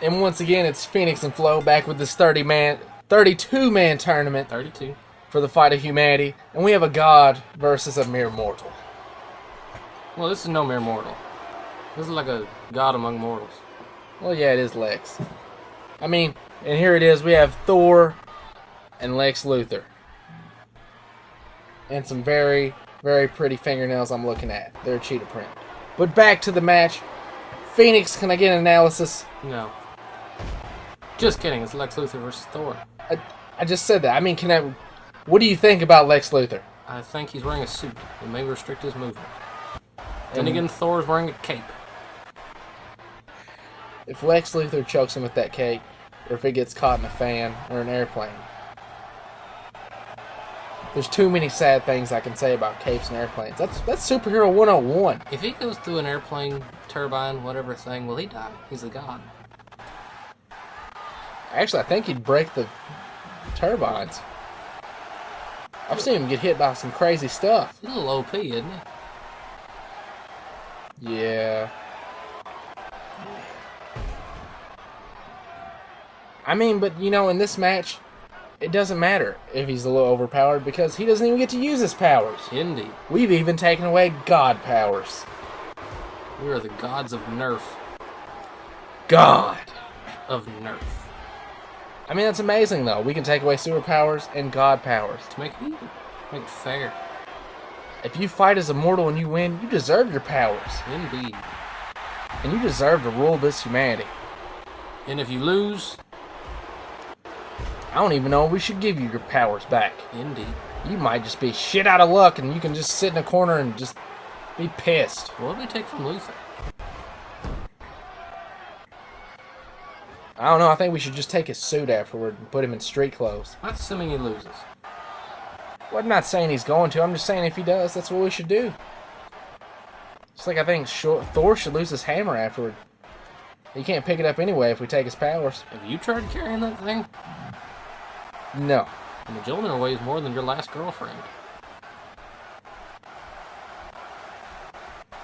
And once again, it's Phoenix and Flo back with this 32-man tournament 32. for the fight of humanity. And we have a god versus a mere mortal. Well, this is no mere mortal. This is like a god among mortals. Well, yeah, it is Lex. I mean, and here it is. We have Thor and Lex Luthor. And some very, very pretty fingernails I'm looking at. They're a cheetah print. But back to the match. Phoenix, can I get an analysis? No. Just kidding. It's Lex Luthor versus Thor. I just said that. I mean, what do you think about Lex Luthor? I think he's wearing a suit. It may restrict his movement. Then again, Thor's wearing a cape. If Lex Luthor chokes him with that cape, or if it gets caught in a fan or an airplane, there's too many sad things I can say about capes and airplanes. That's superhero 101. If he goes through an airplane, turbine, whatever thing, will he die? He's a god. Actually, I think he'd break the turbines. I've seen him get hit by some crazy stuff. He's a little OP, isn't he? Yeah. I mean, but you know, in this match, it doesn't matter if he's a little overpowered because he doesn't even get to use his powers. Indeed. We've even taken away god powers. We are the gods of Nerf. God Of Nerf. I mean, that's amazing, though. We can take away superpowers and god powers. To make it even. Make it fair. If you fight as a mortal and you win, you deserve your powers. Indeed. And you deserve to rule this humanity. And if you lose... I don't even know if we should give you your powers back. Indeed. You might just be shit out of luck and you can just sit in a corner and just be pissed. What do we take from Luthor? I don't know. I think we should just take his suit afterward and put him in street clothes. That's assuming he loses. Well, I'm not saying he's going to. I'm just saying if he does, that's what we should do. Just like I think Thor should lose his hammer afterward. He can't pick it up anyway if we take his powers. Have you tried carrying that thing? No. And the Mjolnir weighs more than your last girlfriend.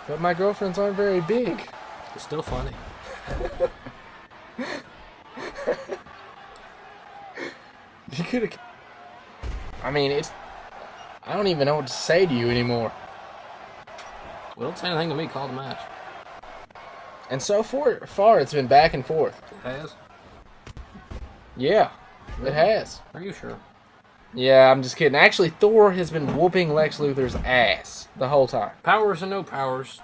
But my girlfriends aren't very big. It's still funny. You could have... I mean, it's... I don't even know what to say to you anymore. Well, don't say anything to me. Call the match. And so far, it's been back and forth. It has? Yeah, Really? it has. Are you sure? Yeah, I'm just kidding. Actually, Thor has been whooping Lex Luthor's ass the whole time. Powers and no powers.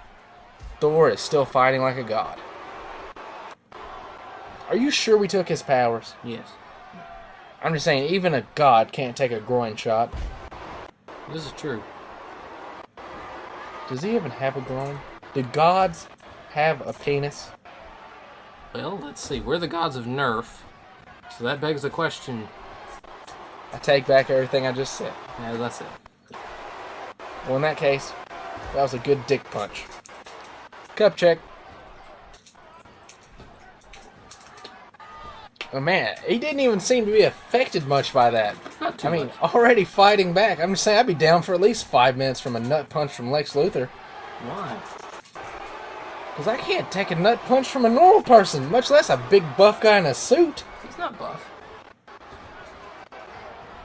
Thor is still fighting like a god. Are you sure we took his powers? Yes. I'm just saying, even a god can't take a groin shot. This is true. Does he even have a groin? Do gods have a penis? Well, let's see. We're the gods of Nerf. So that begs the question. I take back everything I just said. Yeah, that's it. Well, in that case, that was a good dick punch. Cup check. Oh man, he didn't even seem to be affected much by that. Not too much. Already fighting back. I'm just saying I'd be down for at least 5 minutes from a nut punch from Lex Luthor. Why? Because I can't take a nut punch from a normal person, much less a big buff guy in a suit. He's not buff.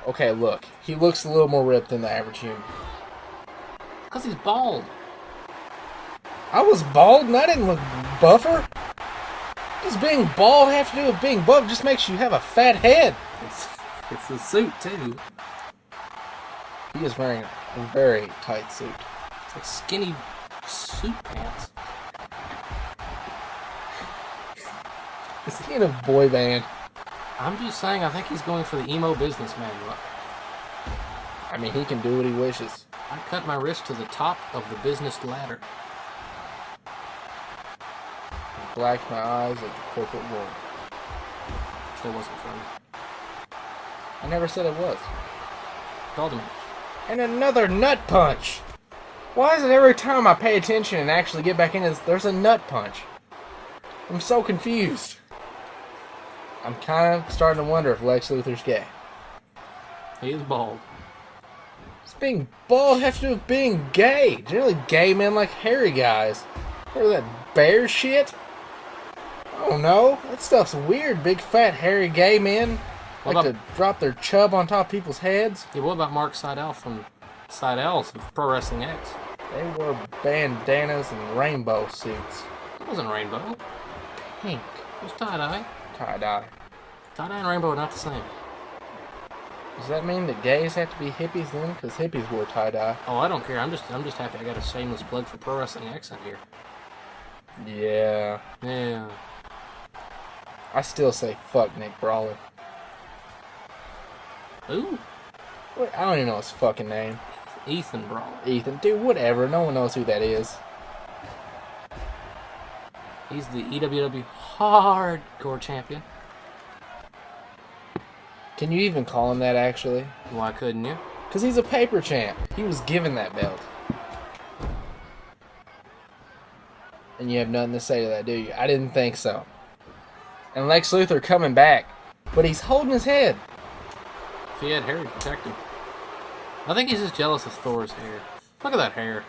Okay, look. He looks a little more ripped than the average human. Because he's bald. I was bald and I didn't look buffer. Does being bald have to do with being buff? It just makes you have a fat head. It's the suit, too. He is wearing a very tight suit. It's like skinny suit pants. Is he in a boy band? I'm just saying, I think he's going for the emo businessman look. I mean, he can do what he wishes. I cut my wrist to the top of the business ladder. Blacked my eyes at the corporate world. That wasn't funny. I never said it was. Called him. And another nut punch! Why is it every time I pay attention and actually get back into this, there's a nut punch? I'm so confused. I'm kind of starting to wonder if Lex Luthor's gay. He is bald. Does being bald have to do with being gay? Generally, gay men like hairy guys. Or that bear shit? I don't know. That stuff's weird. Big, fat, hairy gay men like to drop their chub on top of people's heads. Yeah, what about Mark Seidel from Seidel's of Pro Wrestling X? They wore bandanas and rainbow suits. It wasn't rainbow. Pink. It was tie-dye. Tie-dye. Tie-dye and rainbow are not the same. Does that mean that gays have to be hippies then? Because hippies wore tie-dye. Oh, I don't care. I'm just happy I got a shameless plug for Pro Wrestling X in here. Yeah. Yeah. I still say fuck Nick Brawler. Ooh. What? I don't even know his fucking name. Ethan Brawler. Ethan. Dude, whatever. No one knows who that is. He's the EWW Hardcore Champion. Can you even call him that, actually? Why couldn't you? Because he's a paper champ. He was given that belt. And you have nothing to say to that, do you? I didn't think so. And Lex Luthor coming back. But he's holding his head. If he had hair, he'd protect him. I think he's just jealous of Thor's hair. Look at that hair.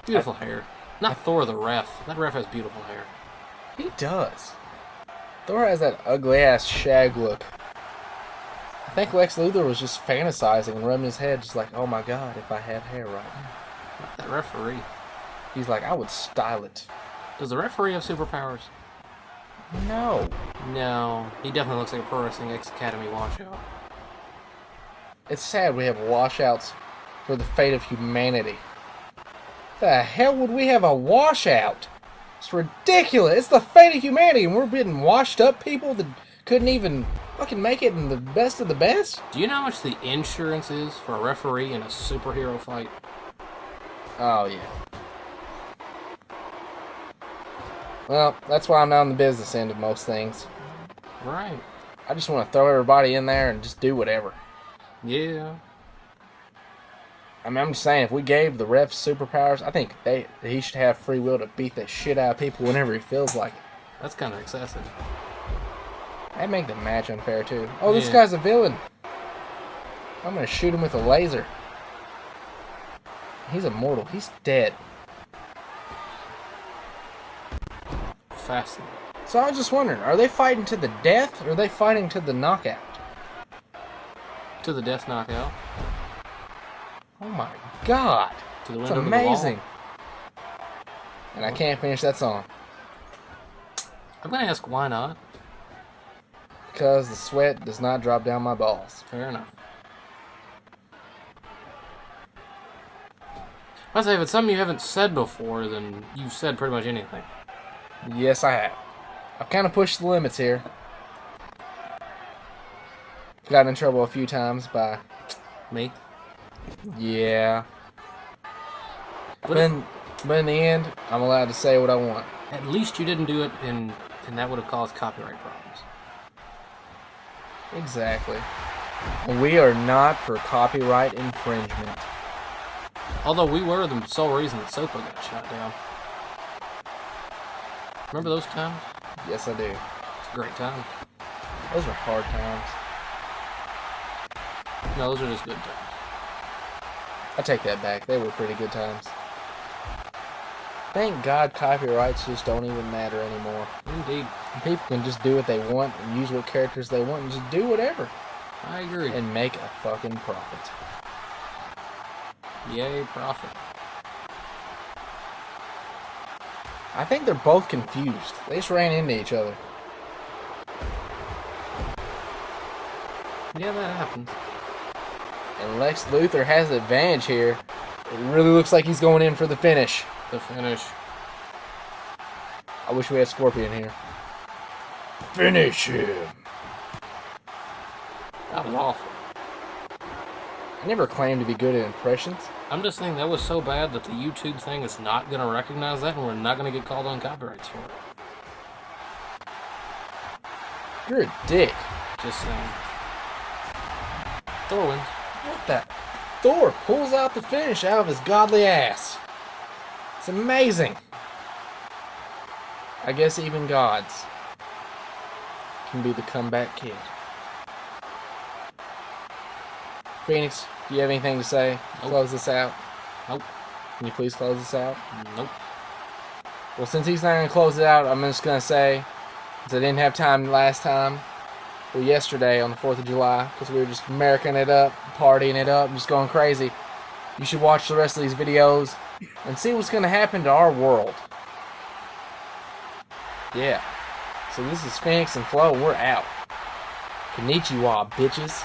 Beautiful hair. Not Thor, the ref. That ref has beautiful hair. He does. Thor has that ugly-ass shag look. I think Lex Luthor was just fantasizing and rubbing his head just like, oh my god, if I had hair right now. That referee. He's like, I would style it. Does the referee have superpowers? No. No. He definitely looks like a Pro Wrestling X Academy washout. It's sad we have washouts for the fate of humanity. The hell would we have a washout? It's ridiculous. It's the fate of humanity, and we're getting washed up people that couldn't even fucking make it in the best of the best? Do you know how much the insurance is for a referee in a superhero fight? Oh, yeah. Well, that's why I'm not on the business end of most things. Right. I just want to throw everybody in there and just do whatever. Yeah. I mean, I'm just saying, if we gave the refs superpowers, I think he should have free will to beat the shit out of people whenever he feels like it. That's kind of excessive. That'd make the match unfair, too. Oh, this guy's a villain. I'm going to shoot him with a laser. He's immortal. He's dead. Fascinating. So I was just wondering, are they fighting to the death, or are they fighting to the knockout? To the death knockout. Oh my god. To the It's window amazing. And I can't finish that song. I'm going to ask why not. Because the sweat does not drop down my balls. Fair enough. I'd say if it's something you haven't said before, then you've said pretty much anything. Yes, I have. I've kind of pushed the limits here. Gotten in trouble a few times by... Me? Yeah. But But in the end, I'm allowed to say what I want. at least you didn't do it, and that would have caused copyright problems. Exactly. We are not for copyright infringement. Although we were the sole reason that Sopa got shot down. Remember those times? Yes, I do. It's a great time. Those were hard times. No, those are just good times. I take that back. They were pretty good times. Thank God copyrights just don't even matter anymore. Indeed. People can just do what they want and use what characters they want and just do whatever. I agree. And make a fucking profit. Yay, profit. I think they're both confused. They just ran into each other. Yeah, that happens. And Lex Luthor has the advantage here. It really looks like he's going in for the finish. The finish. I wish we had Scorpion here. Finish him. That was awful. I never claimed to be good at impressions. I'm just saying that was so bad that the YouTube thing is not going to recognize that, and we're not going to get called on copyrights for it. You're a dick. Just saying. Thor wins. What the? Thor pulls out the finish out of his godly ass. It's amazing. I guess even gods can be the comeback kid. Phoenix, do you have anything to say? Nope. Close this out. Nope. Can you please close this out? Nope. Well, since he's not going to close it out, I'm just going to say, Since I didn't have time last time, or yesterday on the 4th of July, because we were just Americaning it up, partying it up, just going crazy. You should watch the rest of these videos and see what's going to happen to our world. Yeah. So this is Phoenix and Flo. We're out. Konnichiwa, bitches.